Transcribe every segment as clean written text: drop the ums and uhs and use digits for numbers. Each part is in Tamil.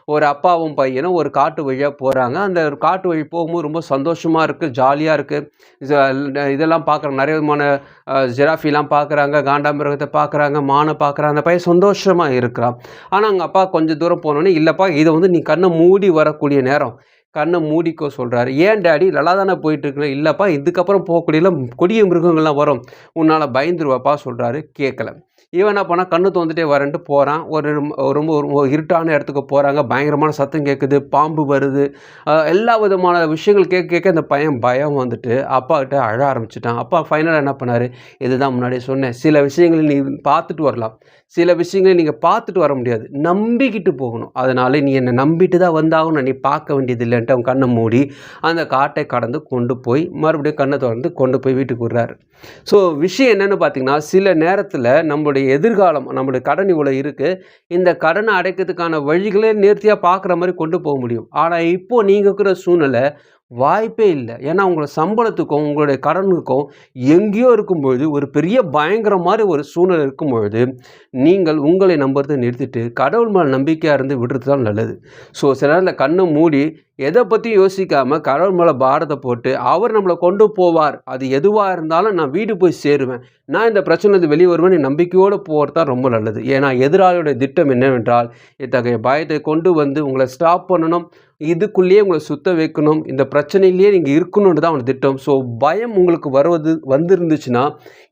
ஒரு அப்பாவும் பையனும் ஒரு காட்டு வழியா போறாங்க. அந்த காட்டு வழி போகும்போது ரொம்ப சந்தோஷமா இருக்கு, ஜாலியா இருக்கு. இத இதெல்லாம் பார்க்குறாங்க. நெறைய விதமான ஜிராஃபிலாம் பார்க்குறாங்க, காண்டாமிருகத்த பார்க்குறாங்க, மான பார்க்குறாங்க. அந்த பையன் சந்தோஷமா இருக்கிறான். ஆனா, அவங்க அப்பா கொஞ்சம் தூரம் போனோனே, "இல்லப்பா, இத வந்து நீ கண்ண மூடி வரக்கூடிய நேரம். கண்ண மூடிக்கோ" சொல்றாரு. "ஏன் டாடி நல்லா தானே போயிட்டுருக்குறேன்." "இல்லப்பா, இதுக்கப்புறம் போகக்கூடியல கொடிய மிருகங்கள்லாம் வரும். உன்னால பயந்துருவப்பா" சொல்றாரு. கேட்கல. இவன் என்ன பண்ணான், கண்ணு தொறந்துட்டே வரேன்ட்டு போறான். ரொம்ப ஒரு இருட்டான இடத்துக்கு போறாங்க. பயங்கரமான சத்தம் கேட்குது. பாம்பு வருது. எல்லா விதமான விஷயங்கள் கேட்க கேட்க அந்த பையன் பயம் வந்துட்டு அப்பாகிட்ட அழ ஆரம்பிச்சுட்டான். அப்பா ஃபைனலா என்ன பண்ணாரு, "இதுதான் முன்னாடியே சொன்னேன். சில விஷயங்கள நீ பார்த்துட்டு வரலாம். சில விஷயங்கள நீங்க பார்த்துட்டு வர முடியாது. நம்பிக்கிட்டு போகணும். அதனால நீ என்ன நம்பிட்டு தான் வந்தாகணும். நீ பார்க்க வேண்டியது இல்லன்ட்டு" அவன் கண்ண மூடி அந்த காட்டை கடந்து கொண்டு போய் மறுபடியும் கண்ண தொறந்து கொண்டு போய் வீட்டுக்கு விடுறாரு. ஸோ விஷயம் என்னன்னு பார்த்தீங்கன்னா, சில நேரத்தில நம்முடைய எதிர்காலம், நம்முடைய கடன் இவ்வளோ இருக்கு. இந்த கடன அடைக்கிறதுக்கான வழிகளே நேர்த்தியா பார்க்குற மாரி கொண்டு போக முடியும். ஆனா, இப்போ நீங்க இருக்கிற சூழ்நிலை வாய்ப்பே இல்ல. ஏன்னா, உங்களோட சம்பளத்துக்கும், உங்களுடைய கடனுக்கும் எங்கேயோ இருக்கும்பொழுது, ஒரு பெரிய பயங்கரம் மாரி ஒரு சூழ்நிலை இருக்கும்பொழுது, நீங்கள் உங்களை நம்புறத நிறுத்திட்டு, கடவுள் மேல நம்பிக்கையா இருந்து விடுறது தான் நல்லது. ஸோ, சில நேரத்தில கண்ண மூடி, எத பத்தியும் யோசிக்காம கடவுள் மேல பாரத்த போட்டு, அவர் நம்மள கொண்டு போவார். அது எதுவா இருந்தாலும் நான் வீடு போய் சேருவேன். நான் இந்த பிரச்சனையிலிருந்து வெளிய வருவேன்னு நம்பிக்கையோட போறது தான் ரொம்ப நல்லது. ஏன்னா, எதிராளியோட திட்டம் என்னவென்றால், இத்தகைய பயத்தை கொண்டு வந்து உங்கள ஸ்டாப் பண்ணணும். இதுக்குள்ளேயே உங்கள சுத்த வைக்கணும். இந்த பிரச்சனையிலேயே நீங்க இருக்கணும்னு தான் அவன் திட்டம். ஸோ, பயம் உங்களுக்கு வந்திருந்துச்சுன்னா,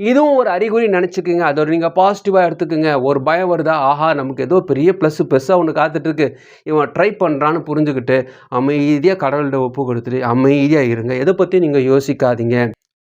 இதுவும் ஒரு அறிகுறி நெனச்சுக்கங்க. அத நீங்க பாசிட்டிவா எடுத்துக்கங்க. ஒரு பயம் வருதா, ஆஹா! நமக்கு ஏதோ பெரிய பெருசா ஒண்ணு காத்துட்ருக்கு. இவன் ட்ரை பண்றான்னு புரிஞ்சுகிட்டு, அமைதியா கடவுள்ட்ட ஒப்பு கொடுத்துட்டு, அமைதியா இருங்க. எத பத்தியும் நீங்க யோசிக்காதீங்க.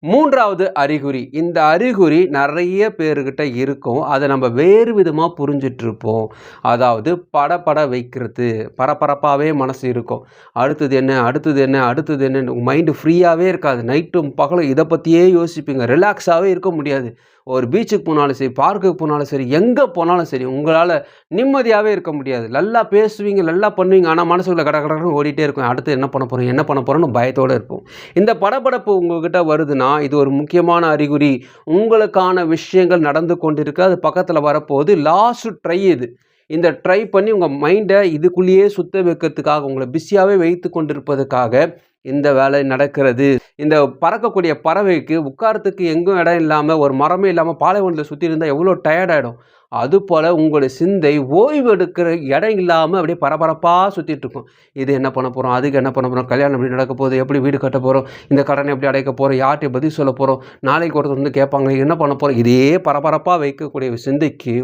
3வது அறிகுறி. இந்த அறிகுறி நெறைய பேருகிட்ட இருக்கும். அத நம்ம வேறு விதமா புரிஞ்சுட்ருப்போம். அதாவது படபட வைக்கிறது. பரபரப்பாவே மனசு இருக்கும். அடுத்தது என்ன? அடுத்தது என்ன? அடுத்தது என்னன்னு உங்க மைண்டு ஃப்ரீயாவே இருக்காது. நைட்டும் பகலும் இத பத்தியே யோசிப்பீங்க. ரிலாக்ஸாவே இருக்க முடியாது. ஒரு பீச்சுக்கு போனாலும் சரி, பார்க்குக்கு போனாலும் சரி, எங்க போனாலும் சரி, உங்களால நிம்மதியாவே இருக்க முடியாது. நல்லா பேசுவீங்க, நல்லா பண்ணுவீங்க. ஆனா மனசுக்குள்ள கட கடன்னு ஓடிட்டே இருக்கும். அடுத்து என்ன பண்ண போறோம்? என்ன பண்ண போறோம்னு பயத்தோட இருப்போம். இந்த படபடப்பு உங்ககிட்ட வருதுன்னா, இது ஒரு முக்கியமான அறிகுறி. உங்களுக்கான விஷயங்கள் நடந்து கொண்டிருக்கு. அது பக்கத்துல வரப்போகுது. லாஸ்ட் ட்ரை இது. இந்த ட்ரை பண்ணி உங்க மைண்ட இதுக்குள்ளேயே சுத்த வைக்கிறதுக்காக, உங்கள பிஸியாவே வைத்துக் கொண்டிருப்பதற்காக இந்த வேலை நடக்கிறது. இந்த பறக்கக்கூடிய பறவைக்கு உட்கார்றதுக்கு எங்கும் இடம் இல்லாம, ஒரு மரமே இல்லாம பாலைவனத்தில சுத்தி இருந்தா எவ்வளோ டயர்ட் ஆயிடும். அதுபோல உங்களுடைய சிந்தை ஓய்வு எடுக்கிற இடம் இல்லாம அப்படியே பரபரப்பா சுத்திட்டு இருக்கும். இது என்ன பண்ண போறோம்? அதுக்கு என்ன பண்ண போறோம்? கல்யாணம் எப்படி நடக்க போகுது? எப்படி வீடு கட்ட போறோம்? இந்த கடனை எப்படி அடைக்க போறோம்? யார்ட்ட பதில் சொல்ல போறோம்? நாளைக்கு ஒருத்தர் வந்து கேட்பாங்க, என்ன பண்ண போறோம்? இதே பரபரப்பா வைக்கக்கூடிய சிந்தைக்கு